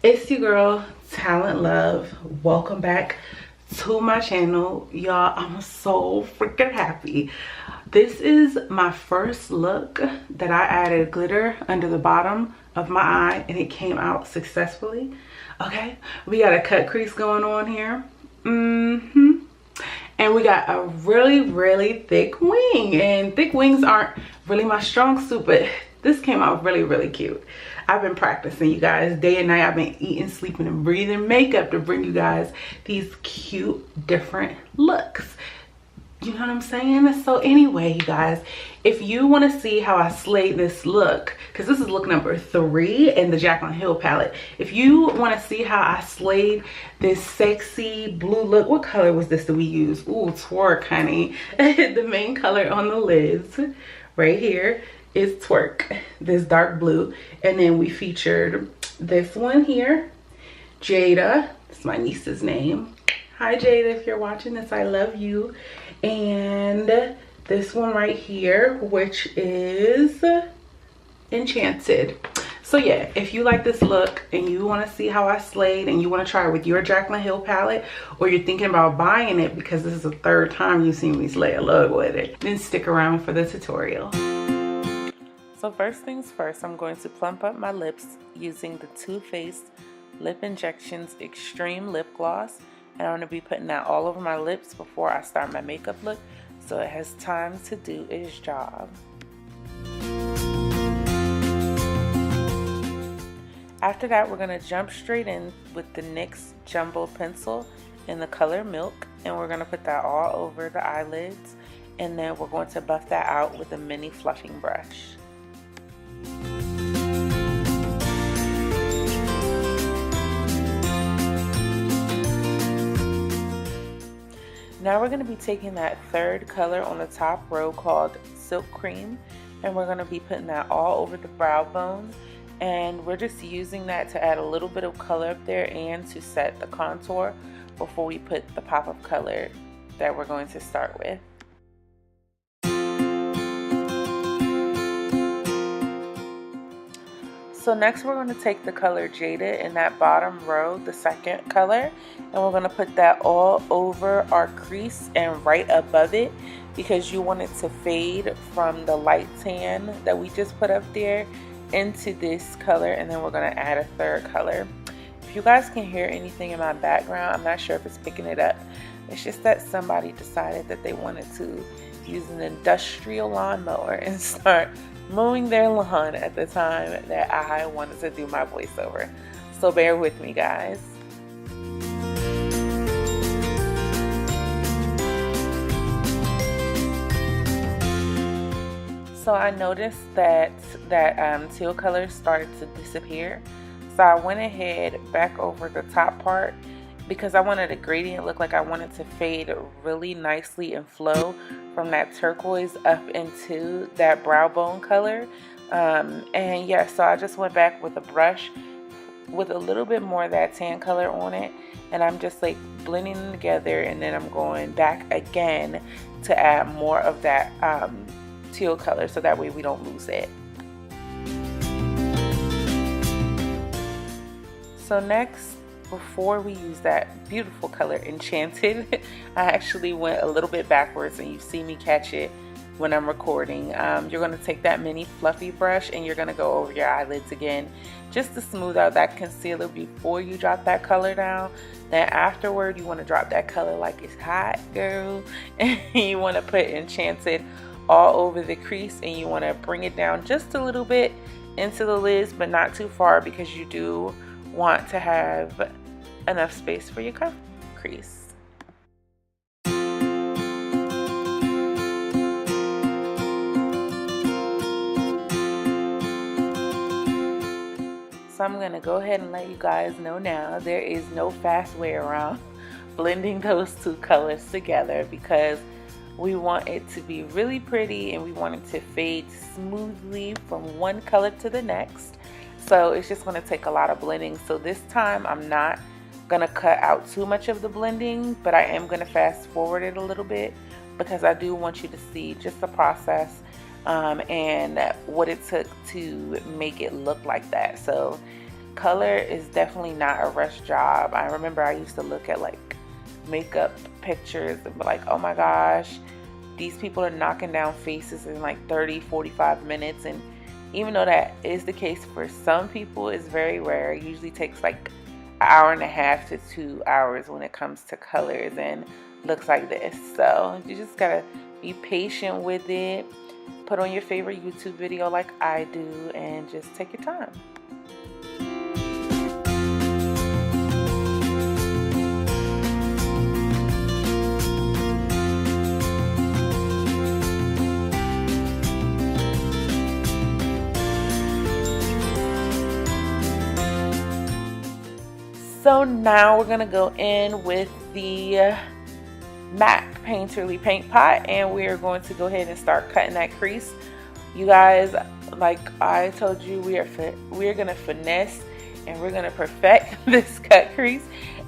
It's your girl, Talent Love. Welcome back to my channel. Y'all, I'm so freaking happy. This is my first look that I added glitter under the bottom of my eye and it came out successfully. Okay, we got a cut crease going on here. And we got a really thick wing, and thick wings aren't really my strong suit, but this came out really cute. I've been practicing, you guys, day and night. I've been eating, sleeping, and breathing makeup to bring you guys these cute different looks. You know what I'm saying? So anyway, you guys, if you want to see how I slayed this look, because this is look number 3 in the Jaclyn Hill palette. If you want to see how I slayed this sexy blue look, what color was this that we used? Ooh, Twerk, honey. The main color on the lids right here is Twerk, this dark blue. And then we featured this one here, Jada. It's my niece's name. Hi Jada, if you're watching this, I love you. And this one right here, which is Enchanted. So yeah, if you like this look and you want to see how I slayed and you want to try it with your Jaclyn Hill palette, or you're thinking about buying it because this is the 3rd time you've seen me slay a look with it, then stick around for the tutorial. So first things first, I'm going to plump up my lips using the Too Faced Lip Injections Extreme Lip Gloss. And I'm going to be putting that all over my lips before I start my makeup look, so it has time to do its job. After that, we're going to jump straight in with the NYX Jumbo Pencil in the color Milk, and we're going to put that all over the eyelids, and then we're going to buff that out with a mini fluffing brush. Now we're going to be taking that 3rd color on the top row called Silk Cream, and we're going to be putting that all over the brow bone, and we're just using that to add a little bit of color up there and to set the contour before we put the pop of color that we're going to start with. So next we're going to take the color Jada in that bottom row, the 2nd color, and we're going to put that all over our crease and right above it, because you want it to fade from the light tan that we just put up there into this color, and then we're going to add a 3rd color. If you guys can hear anything in my background, I'm not sure if it's picking it up. It's just that somebody decided that they wanted to use an industrial lawnmower and start mowing their lawn at the time that I wanted to do my voiceover. So bear with me, guys. So I noticed that teal color started to disappear. So I went ahead back over the top part because I wanted a gradient look, like I wanted to fade really nicely and flow from that turquoise up into that brow bone color. And yeah, so I just went back with a brush with a little bit more of that tan color on it, and I'm just like blending them together, and then I'm going back again to add more of that teal color, so that way we don't lose it. So next, before we use that beautiful color Enchanted, I actually went a little bit backwards, and you see me catch it when I'm recording. You're going to take that mini fluffy brush and you're going to go over your eyelids again just to smooth out that concealer before you drop that color down. Then afterward, you want to drop that color like it's hot, girl, and you want to put Enchanted all over the crease, and you want to bring it down just a little bit into the lids, but not too far, because you do want to have enough space for your crease. So I'm going to go ahead and let you guys know now, there is no fast way around blending those 2 colors together, because we want it to be really pretty and we want it to fade smoothly from one color to the next. So it's just going to take a lot of blending. So this time I'm not going to cut out too much of the blending, but I am going to fast forward it a little bit, because I do want you to see just the process and what it took to make it look like that. So color is definitely not a rush job. I remember I used to look at like makeup pictures and be like, oh my gosh, these people are knocking down faces in like 30-45 minutes. And even though that is the case for some people, it's very rare. It usually takes like an hour and a half to 2 hours when it comes to colors and looks like this. So you just gotta be patient with it. Put on your favorite YouTube video like I do and just take your time. So now we're gonna go in with the MAC Painterly paint pot, and we're going to go ahead and start cutting that crease. You guys, like I told you, we are gonna finesse and we're gonna perfect this cut crease,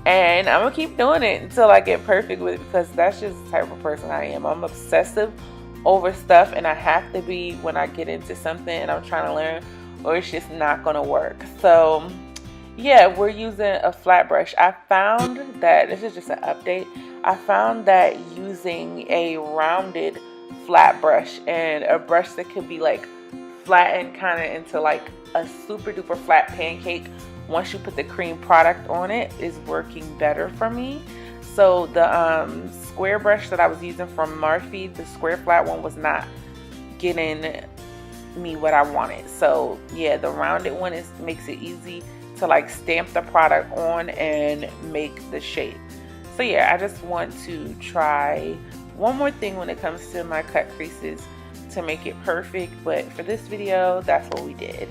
and I'm gonna keep doing it until I get perfect with it, because that's just the type of person I am. I'm obsessive over stuff, and I have to be when I get into something and I'm trying to learn, or it's just not gonna work. So yeah, we're using a flat brush. I found that, this is just an update, I found that using a rounded flat brush and a brush that could be like flattened kind of into like a super duper flat pancake once you put the cream product on it is working better for me. So the square brush that I was using from Morphe, the square flat one, was not getting me what I wanted. So yeah, the rounded one makes it easy to like stamp the product on and make the shape. So yeah, I just want to try one more thing when it comes to my cut creases to make it perfect, but for this video, that's what we did.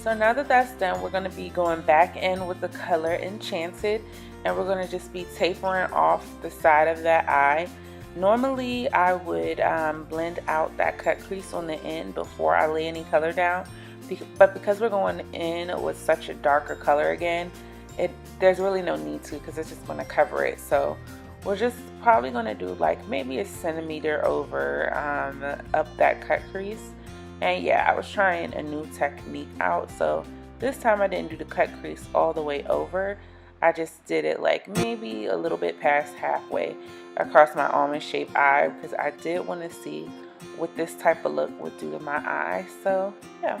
So now that that's done, we're going to be going back in with the color Enchanted, and we're going to just be tapering off the side of that eye. Normally I would blend out that cut crease on the end before I lay any color down, but because we're going in with such a darker color again, there's really no need to, because it's just going to cover it. So we're just probably going to do like maybe a centimeter over up that cut crease. And yeah, I was trying a new technique out, so this time I didn't do the cut crease all the way over. I just did it like maybe a little bit past halfway across my almond shaped eye, because I did want to see what this type of look would do to my eye. So yeah.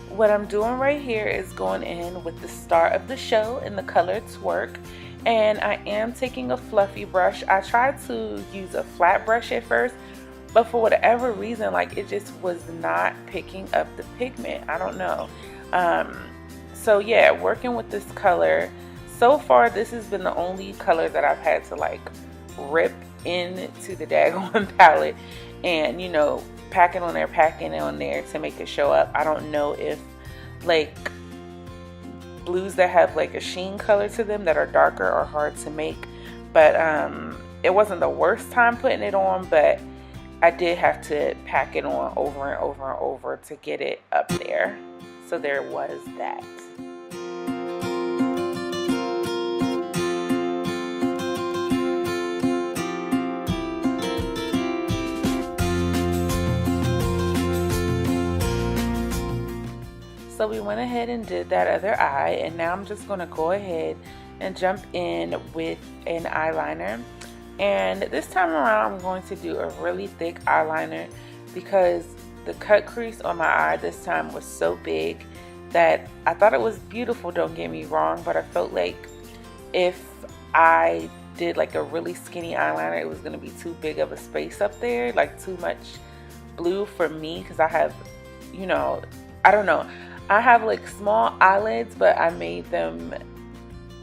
What I'm doing right here is going in with the star of the show in the color Twerk. And I am taking a fluffy brush. I tried to use a flat brush at first, but for whatever reason, like it just was not picking up the pigment. I don't know. So yeah, working with this color, so far this has been the only color that I've had to like rip into the daggone palette and, you know, packing on there to make it show up. I don't know if like blues that have like a sheen color to them that are darker are hard to make, but it wasn't the worst time putting it on, but I did have to pack it on over and over and over to get it up there. So there was that. So we went ahead and did that other eye, and now I'm just going to go ahead and jump in with an eyeliner. And this time around I'm going to do a really thick eyeliner because the cut crease on my eye this time was so big that I thought it was beautiful, don't get me wrong, but I felt like if I did like a really skinny eyeliner, it was going to be too big of a space up there, like too much blue for me, because I have, you know, I don't know, I have like small eyelids, but I made them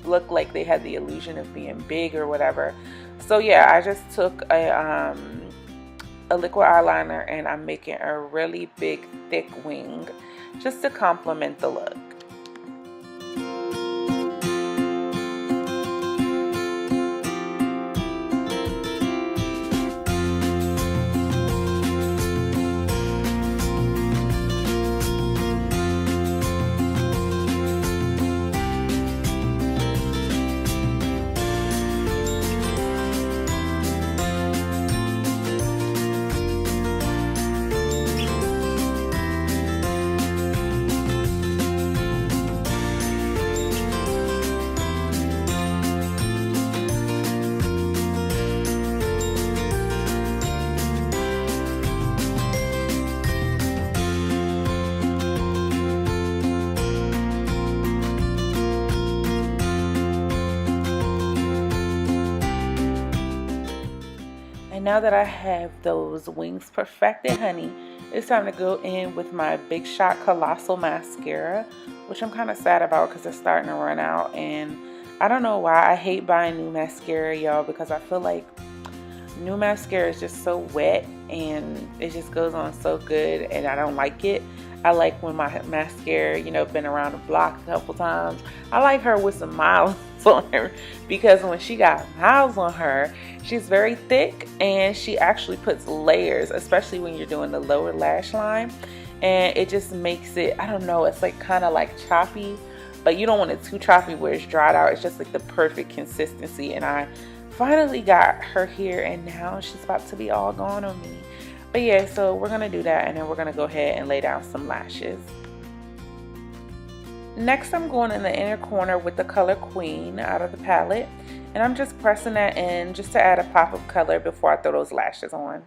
look like they had the illusion of being big or whatever. So yeah, I just took a liquid eyeliner and I'm making a really big thick wing just to complement the look. Now that I have those wings perfected, honey, it's time to go in with my Big Shot Colossal mascara, which I'm kind of sad about because it's starting to run out. And I don't know why. I hate buying new mascara, y'all, because I feel like new mascara is just so wet and it just goes on so good and I don't like it. I like when my mascara, you know, been around the block a couple times. I like her with some miles on her because when she got miles on her, she's very thick and she actually puts layers, especially when you're doing the lower lash line. And it just makes it, I don't know, it's like kind of like choppy, but you don't want it too choppy where it's dried out. It's just like the perfect consistency. And I finally got her here and now she's about to be all gone on me. But yeah, so we're gonna do that and then we're gonna go ahead and lay down some lashes. Next, I'm going in the inner corner with the color Queen out of the palette. And I'm just pressing that in just to add a pop of color before I throw those lashes on.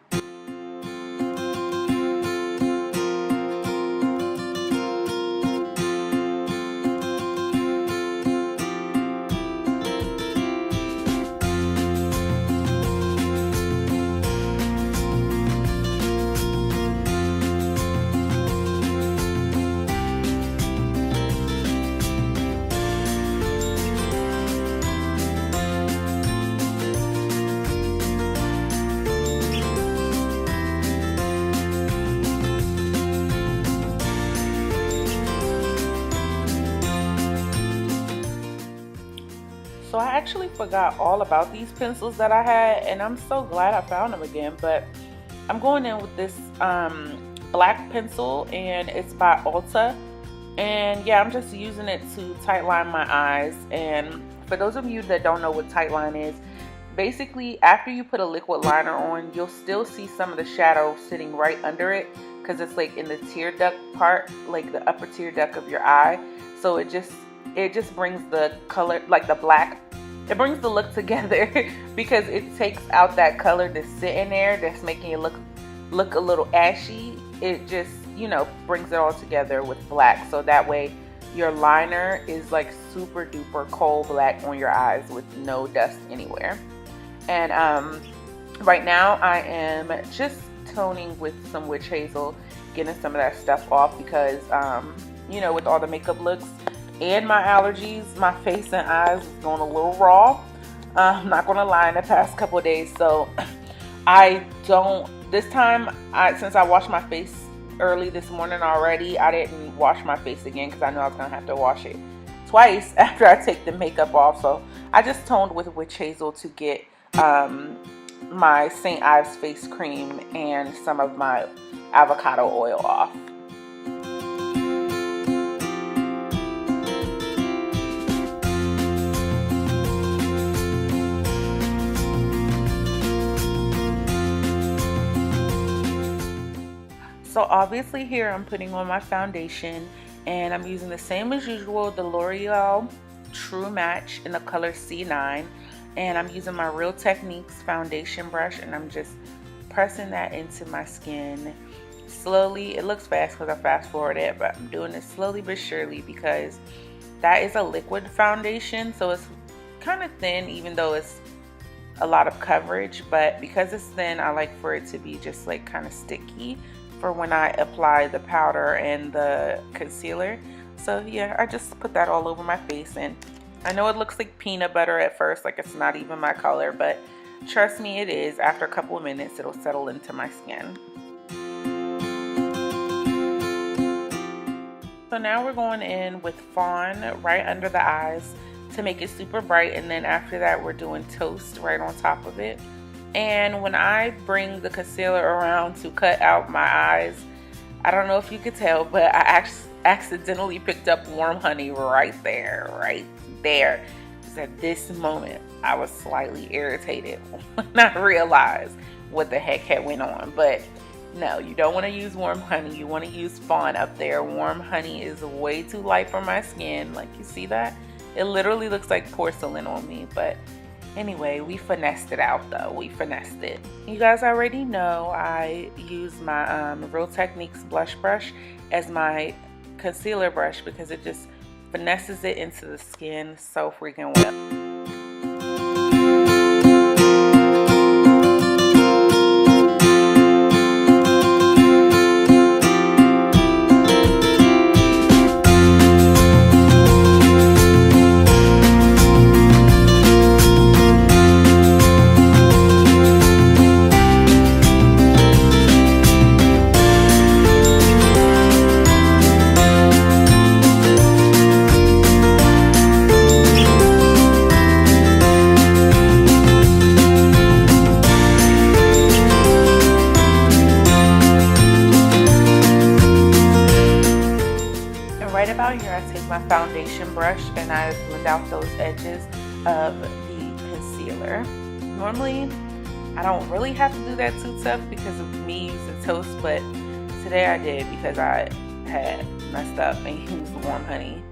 So I actually forgot all about these pencils that I had and I'm so glad I found them again. But I'm going in with this black pencil and it's by Ulta. And yeah, I'm just using it to tightline my eyes. And for those of you that don't know what tightline is, basically after you put a liquid liner on, you'll still see some of the shadow sitting right under it because it's like in the tear duct part, like the upper tear duct of your eye. So it just brings the color, like the black, it brings the look together because it takes out that color that's sitting there that's making it look a little ashy. It just, you know, brings it all together with black, so that way your liner is like super duper coal black on your eyes with no dust anywhere. And right now I am just toning with some witch hazel, getting some of that stuff off because you know, with all the makeup looks and my allergies, my face and eyes is going a little raw. I'm not gonna lie, in the past couple of days. So this time, since I washed my face early this morning already, I didn't wash my face again because I knew I was gonna have to wash it twice after I take the makeup off. So I just toned with witch hazel to get my St. Ives face cream and some of my avocado oil off. So obviously here I'm putting on my foundation and I'm using the same as usual, the L'Oreal True Match in the color C9. And I'm using my Real Techniques foundation brush and I'm just pressing that into my skin slowly. It looks fast because I fast forward it, but I'm doing it slowly but surely because that is a liquid foundation. So it's kind of thin even though it's a lot of coverage, but because it's thin, I like for it to be just like kind of sticky for when I apply the powder and the concealer. So yeah, I just put that all over my face, and I know it looks like peanut butter at first, like it's not even my color, but trust me, it is. After a couple of minutes, it'll settle into my skin. So now we're going in with Fawn right under the eyes to make it super bright, and then after that we're doing Toast right on top of it. And when I bring the concealer around to cut out my eyes, I don't know if you could tell, but I accidentally picked up warm honey right there. Because at this moment, I was slightly irritated when I realized what the heck had went on. But no, you don't want to use warm honey. You want to use Fawn up there. Warm honey is way too light for my skin. Like, you see that? It literally looks like porcelain on me, but anyway, we finessed it out though. We finessed it. You guys already know I use my Real Techniques blush brush as my concealer brush because it just finesses it into the skin so freaking well. Foundation brush and I blend out those edges of the concealer. Normally I don't really have to do that too tough because of me using Toast, but today I did because I had messed up and used warm honey.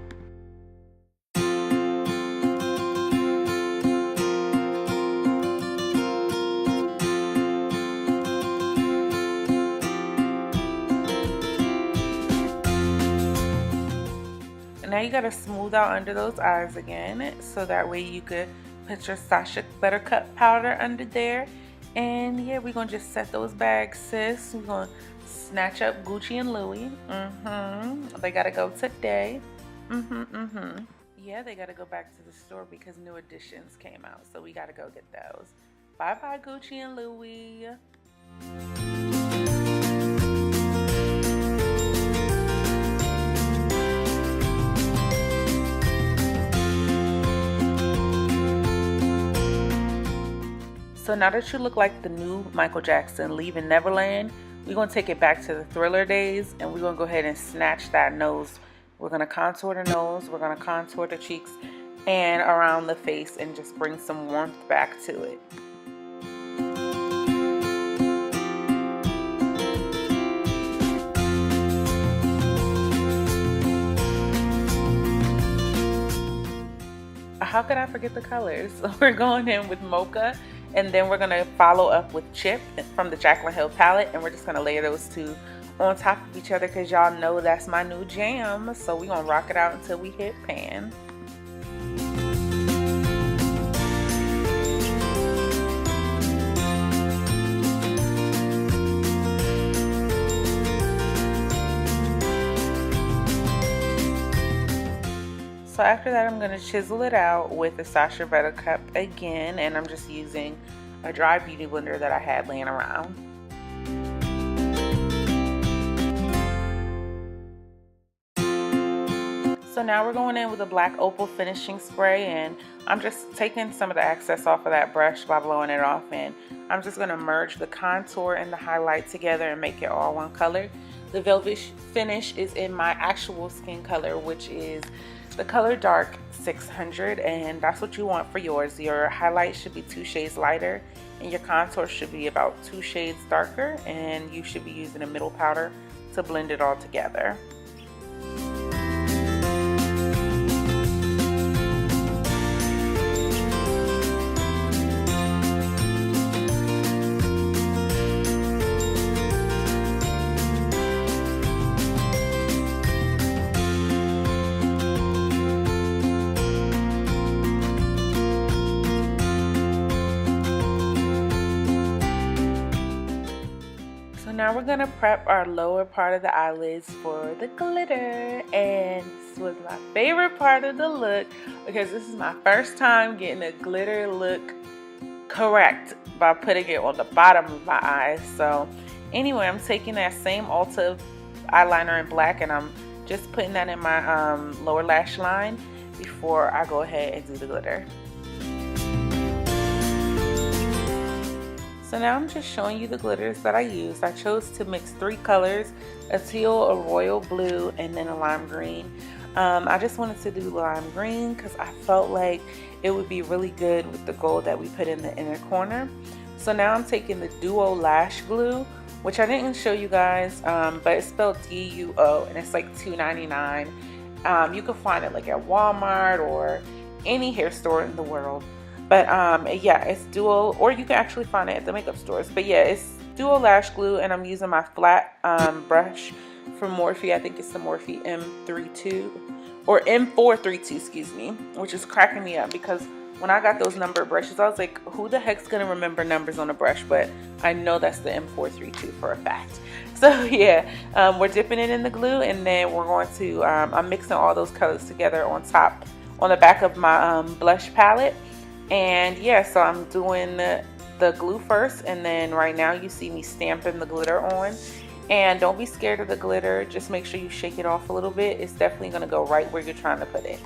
Now you gotta smooth out under those eyes again, so that way you could put your Sacha Buttercup powder under there. And yeah, we're gonna just set those bags, sis. We're gonna snatch up Gucci and Louis. They gotta go today. Yeah, they gotta go back to the store because new editions came out, so we gotta go get those. Bye bye, Gucci and Louis. So now that you look like the new Michael Jackson leaving Neverland, we're going to take it back to the Thriller days and we're going to go ahead and snatch that nose. We're going to contour the nose, we're going to contour the cheeks and around the face and just bring some warmth back to it. How could I forget the colors? So we're going in with Mocha. And then we're going to follow up with Chip from the Jaclyn Hill palette. And we're just going to layer those two on top of each other because y'all know that's my new jam. So we're going to rock it out until we hit pan. So after that, I'm going to chisel it out with the Sacha Buttercup again, and I'm just using a dry beauty blender that I had laying around. So now we're going in with a black Opal finishing spray, and I'm just taking some of the excess off of that brush by blowing it off, and I'm just going to merge the contour and the highlight together and make it all one color. The velvet finish is in my actual skin color, which is the color Dark 600, and that's what you want for yours. Your highlight should be 2 shades lighter and your contour should be about 2 shades darker, and you should be using a middle powder to blend it all together. now we're gonna prep our lower part of the eyelids for the glitter, and this was my favorite part of the look because this is my first time getting a glitter look correct by putting it on the bottom of my eyes. So anyway, I'm taking that same Ulta eyeliner in black and I'm just putting that in my lower lash line before I go ahead and do the glitter. So now I'm just showing you the glitters that I used. I chose to mix 3 colors, a teal, a royal blue, and then a lime green. I just wanted to do lime green because I felt like it would be really good with the gold that we put in the inner corner. So now I'm taking the Duo Lash Glue, which I didn't show you guys, but it's spelled D-U-O, and it's like $2.99. You can find it like at Walmart or any hair store in the world. But yeah, it's Duo, or you can actually find it at the makeup stores. But yeah, it's Duo Lash Glue, and I'm using my flat brush from Morphe. I think it's the Morphe M32 or M432, excuse me, which is cracking me up because when I got those number brushes, I was like, who the heck's gonna remember numbers on a brush? But I know that's the M432 for a fact. So yeah, we're dipping it in the glue, and then we're going to, I'm mixing all those colors together on top, on the back of my blush palette. And yeah, so I'm doing the glue first, and then right now you see me stamping the glitter on. And don't be scared of the glitter, just make sure you shake it off a little bit. It's definitely going to go right where you're trying to put it.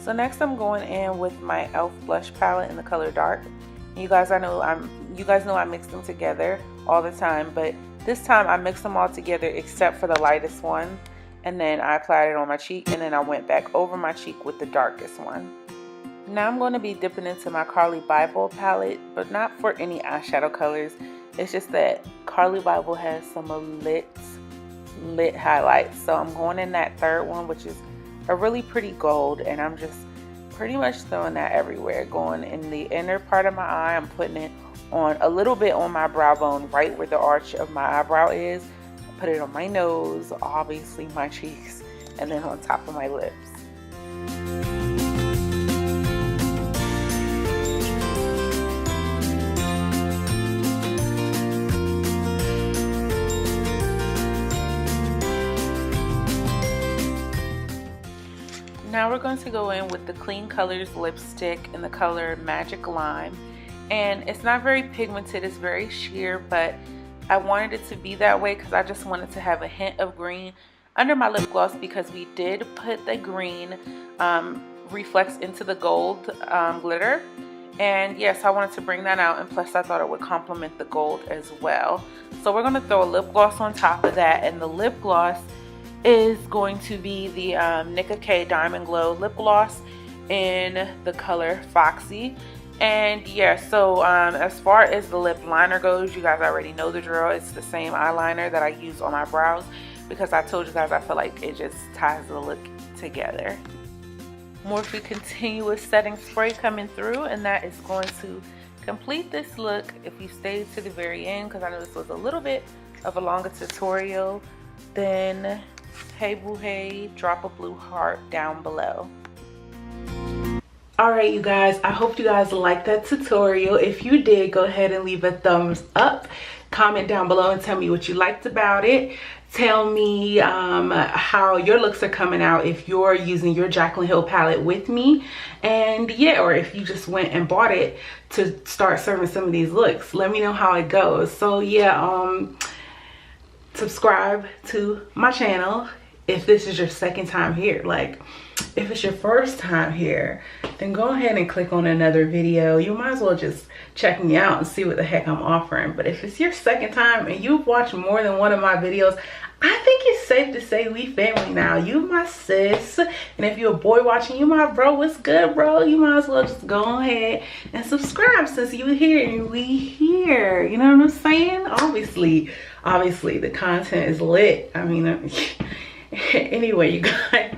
So next I'm going in with my e.l.f. blush palette in the color Dark. And you guys know I mix them together all the time, but this time I mixed them all together except for the lightest one, and then I applied it on my cheek, and then I went back over my cheek with the darkest one. Now I'm going to be dipping into my Carli Bybel palette, but not for any eyeshadow colors. It's just that Carli Bybel has some lit highlights, so I'm going in that third one, which is a really pretty gold, and I'm just pretty much throwing that everywhere. Going in the inner part of my eye, I'm putting it on a little bit on my brow bone, right where the arch of my eyebrow is. I put it on my nose, obviously my cheeks, and then on top of my lips. Now we're going to go in with the Clean Colors lipstick in the color Magic Lime. And it's not very pigmented, it's very sheer, but I wanted it to be that way because I just wanted to have a hint of green under my lip gloss, because we did put the green reflex into the gold glitter. And yes, I wanted to bring that out, and plus I thought it would complement the gold as well. So we're going to throw a lip gloss on top of that, and the lip gloss is going to be the Nicka K Diamond Glow lip gloss in the color Foxy. And yeah, so as far as the lip liner goes, you guys already know the drill. It's the same eyeliner that I use on my brows because I told you guys I feel like it just ties the look together. Morphe Continuous Setting Spray coming through, and that is going to complete this look. If you stayed to the very end, because I know this was a little bit of a longer tutorial, then hey boo hey, drop a blue heart down below. Alright you guys, I hope you guys liked that tutorial. If you did, go ahead and leave a thumbs up. Comment down below and tell me what you liked about it. Tell me how your looks are coming out if you're using your Jaclyn Hill palette with me. And yeah, or if you just went and bought it to start serving some of these looks. Let me know how it goes. So yeah, subscribe to my channel if this is your second time here. Like, if it's your first time here, then go ahead and click on another video. You might as well just check me out and see what the heck I'm offering. But if it's your second time and you've watched more than one of my videos, I think it's safe to say we family now. You my sis, and if you're a boy watching, you my bro. What's good, bro? You might as well just go ahead and subscribe since you here and we here. You know what I'm saying? Obviously the content is lit. I mean, anyway, you guys,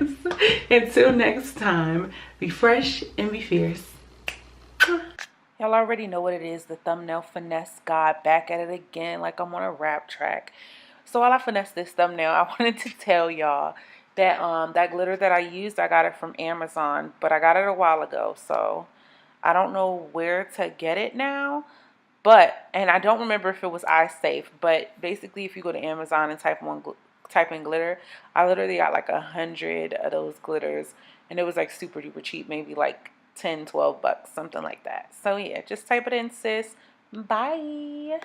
until next time, be fresh and be fierce. Y'all already know what it is, the thumbnail finesse god, back at it again like I'm on a rap track. So while I finesse this thumbnail, I wanted to tell y'all That glitter that I used, I got it from Amazon, but I got it a while ago, so I don't know where to get it now. But, and I don't remember if it was iSafe, but basically if you go to Amazon and type in glitter, I literally got like 100 of those glitters, and it was like super duper cheap, maybe like 10, 12 bucks, something like that. So yeah, just type it in, sis. Bye.